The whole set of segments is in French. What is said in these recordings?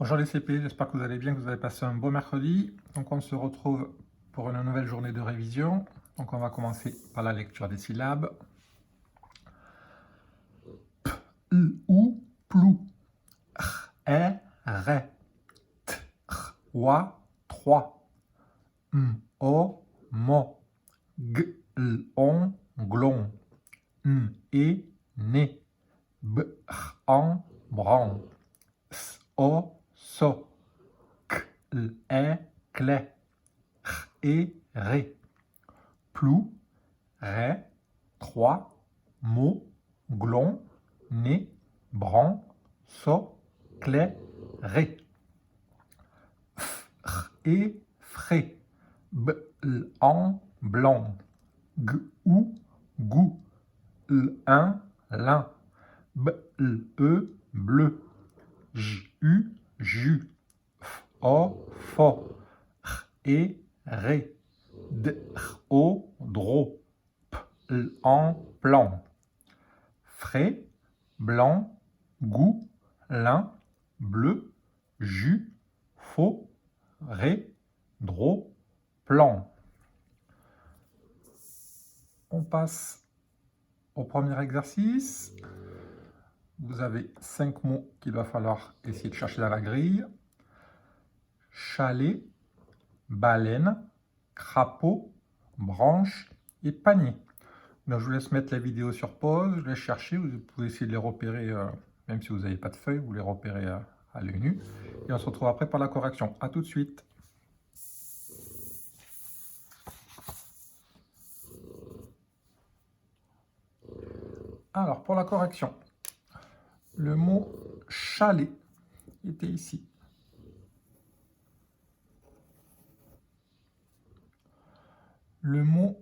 Bonjour les CP, j'espère que vous allez bien, que vous avez passé un bon mercredi. Donc on se retrouve pour une nouvelle journée de révision. Donc on va commencer par la lecture des syllabes. Ou, plou, ré, wa, trois, o, mo, on, glon, et, né, en, bran, o, so, clé, et, ré, plou, ré, trois, mo, glon, né, bran, so, clé, ré. Et, frais, en, blanc, ou, goût, un, lin, bleu, jus, fort, et, ré, dro, en, plan, frais, blanc, goût, lin, bleu, jus, faux, ré, dro, plan. On passe au premier exercice. Vous avez 5 mots qu'il va falloir essayer de chercher dans la grille. Chalet, baleine, crapaud, branche et panier. Donc, je vous laisse mettre la vidéo sur pause, je laisse chercher, vous pouvez essayer de les repérer, même si vous n'avez pas de feuilles, vous les repérez à l'œil nu. Et on se retrouve après par la correction. A tout de suite. Alors, pour la correction, le mot chalet était ici. Le mot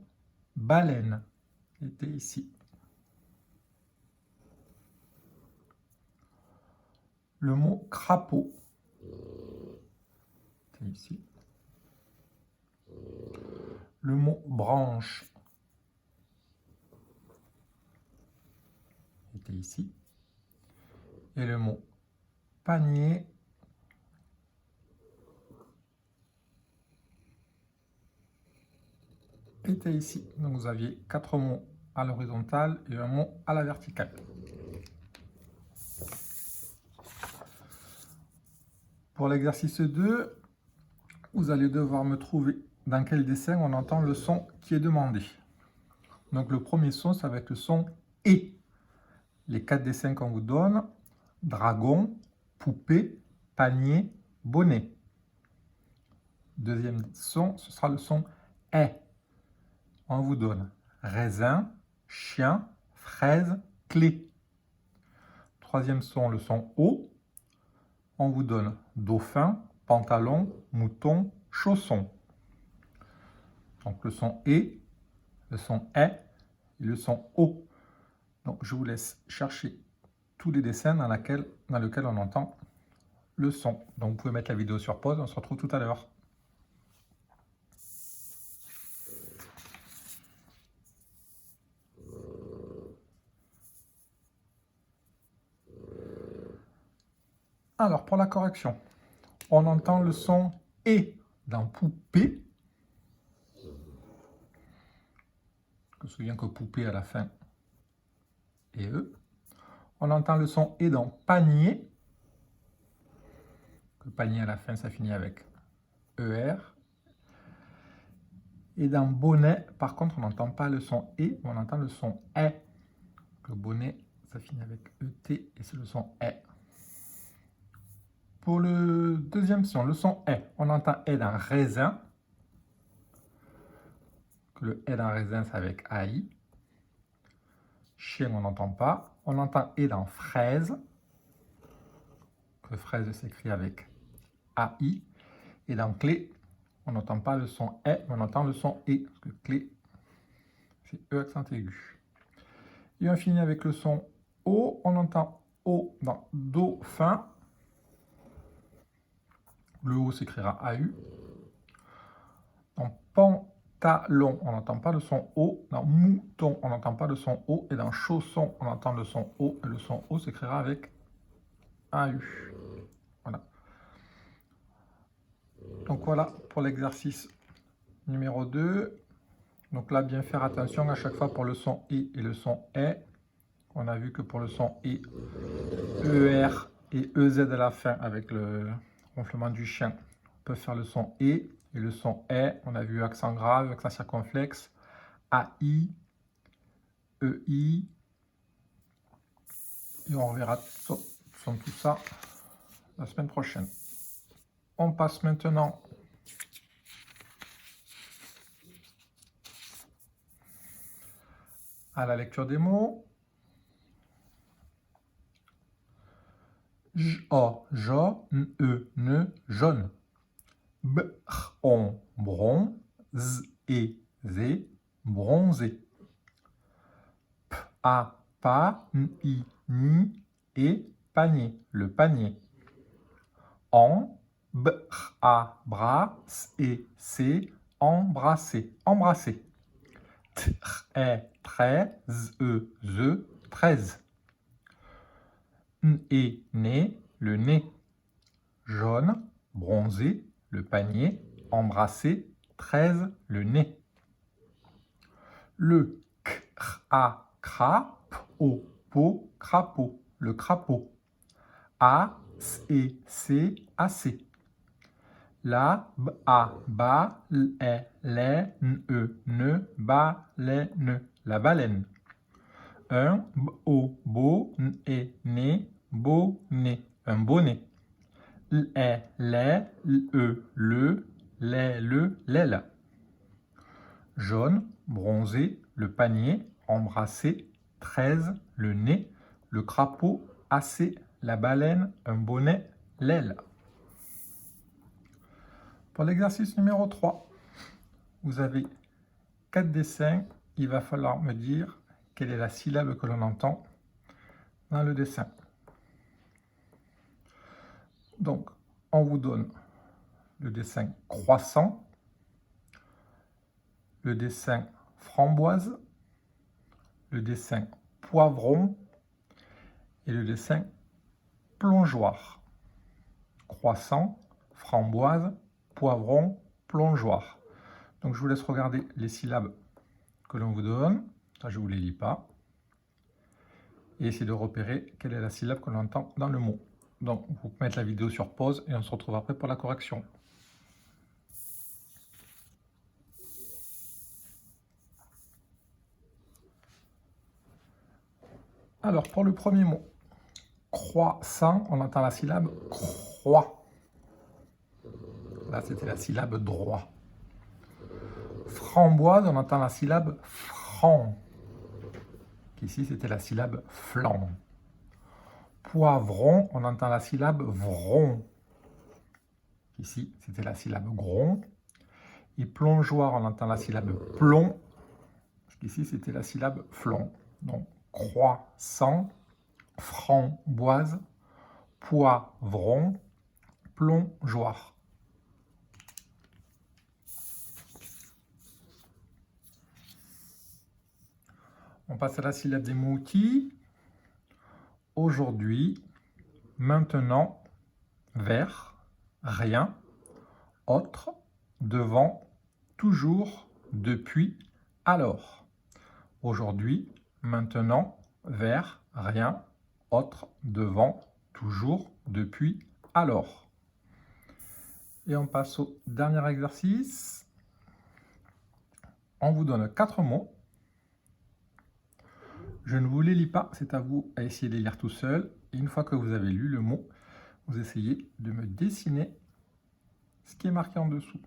baleine était ici. Le mot crapaud était ici. Le mot branche était ici. Et le mot panier était ici. Donc vous aviez 4 mots à l'horizontale et un mot à la verticale. Pour l'exercice 2, vous allez devoir me trouver dans quel dessin on entend le son qui est demandé. Donc le premier son, ça va être le son « et ». Les 4 dessins qu'on vous donne, dragon, poupée, panier, bonnet. Deuxième son, ce sera le son « est ». On vous donne raisin, chien, fraise, clé. Troisième son, le son « o ». On vous donne dauphin, pantalon, mouton, chausson. Donc le son « et », le son « est » et le son « o ». Donc je vous laisse chercher tous les dessins dans lesquels on entend le son. Donc vous pouvez mettre la vidéo sur pause, on se retrouve tout à l'heure. Alors pour la correction, on entend le son « et » dans poupée. Je me souviens que poupée à la fin et E. On entend le son « et » dans panier. Que panier à la fin, ça finit avec ER. Et dans bonnet, par contre, on n'entend pas le son « et », on entend le son « est ». Que bonnet, ça finit avec ET et c'est le son « est ». Pour le deuxième son, le son « est », on entend « est » dans raisin. Que le « est » dans raisin, c'est avec AI. Chien, on n'entend pas. On entend « et » dans fraise. Que fraise s'écrit avec AI. Et dans clé, on n'entend pas le son « est », mais on entend le son « et ». Parce que clé, c'est E accent aigu. Et on finit avec le son « o ». On entend « o » dans dauphin. Le O s'écrira AU. Dans pantalon, on n'entend pas le son O. Dans mouton, on n'entend pas le son O. Et dans chausson, on entend le son O. Et le son O s'écrira avec AU. Voilà. Donc voilà pour l'exercice numéro 2. Donc là, bien faire attention à chaque fois pour le son I et le son E. On a vu que pour le son I, ER et EZ à la fin avec le ronflement du chien, on peut faire le son I et le son E. On a vu accent grave, accent circonflexe, AI, EI. Et on reverra tout ça la semaine prochaine. On passe maintenant à la lecture des mots. Jo, ne, jaune. Bron, zé, bronzé. Pa, ni, et panier, le panier. Bra, c'est embrasser, embrasser. Ze, 13. Né, le nez. Jaune, bronzé, le panier. Embrasser, 13, le nez. Le crapaud, crapaud, le crapaud. C'est assez. La ba, ne, baleine, la baleine. Un beau, né, bonnet, un bonnet. L'aile. Jaune, bronzé, le panier, embrassé, 13, le nez, le crapaud, assez, la baleine, un bonnet, l'aile. Pour l'exercice numéro 3, vous avez 4 dessins. Il va falloir me dire quelle est la syllabe que l'on entend dans le dessin. Donc, on vous donne le dessin croissant, le dessin framboise, le dessin poivron et le dessin plongeoir. Croissant, framboise, poivron, plongeoir. Donc je vous laisse regarder les syllabes que l'on vous donne. Ça, je ne vous les lis pas. Et essayer de repérer quelle est la syllabe que l'on entend dans le mot. Donc vous mettez la vidéo sur pause et on se retrouve après pour la correction. Alors pour le premier mot, croissant, on entend la syllabe croix. Là, c'était la syllabe droit. Framboise, on entend la syllabe franc. Ici, c'était la syllabe flanc. Poivron, on entend la syllabe vron. Ici, c'était la syllabe gron. Et plongeoir, on entend la syllabe plomb. Ici, c'était la syllabe flon. Donc, croissant, framboise, poivron, plongeoir. On passe à la syllabe des mots-outils. Aujourd'hui, maintenant, vers, rien, autre, devant, toujours, depuis, alors. Aujourd'hui, maintenant, vers, rien, autre, devant, toujours, depuis, alors. Et on passe au dernier exercice. On vous donne 4 mots. Je ne vous les lis pas, c'est à vous à essayer de les lire tout seul. Et une fois que vous avez lu le mot, vous essayez de me dessiner ce qui est marqué en dessous.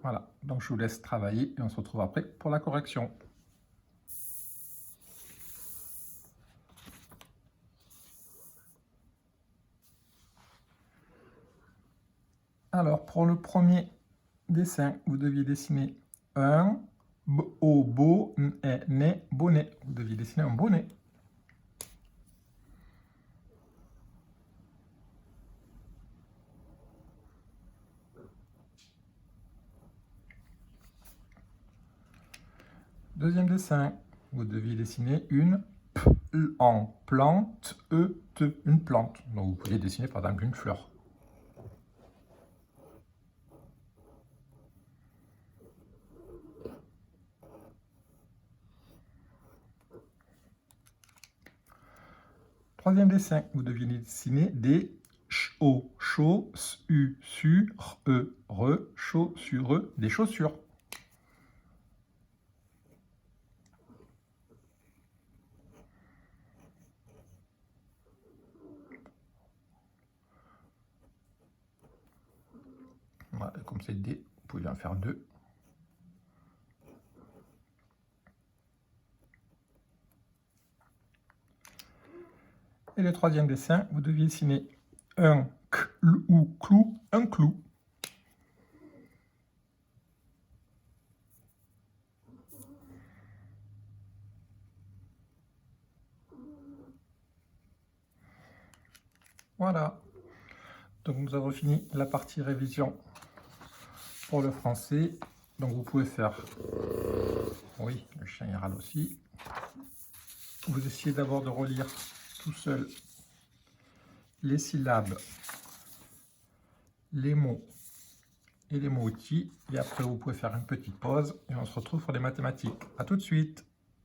Voilà, donc je vous laisse travailler et on se retrouve après pour la correction. Alors, pour le premier dessin, vous deviez dessiner un bonnet. Vous deviez dessiner un bonnet. Deuxième dessin, vous deviez dessiner une plante, une plante. Donc vous pouviez dessiner par exemple une fleur. Troisième dessin, vous deviez dessiner des ch-o, chaud, su, su, re, chaussure, des chaussures. Voilà, comme c'est des, vous pouvez en faire deux. Et le troisième dessin, vous deviez dessiner un clou, un clou. Voilà. Donc nous avons fini la partie révision pour le français. Donc vous pouvez faire, oui, le chien il râle aussi. Vous essayez d'abord de relire tout seul les syllabes, les mots et les mots outils. Et après vous pouvez faire une petite pause et on se retrouve pour les mathématiques. À tout de suite.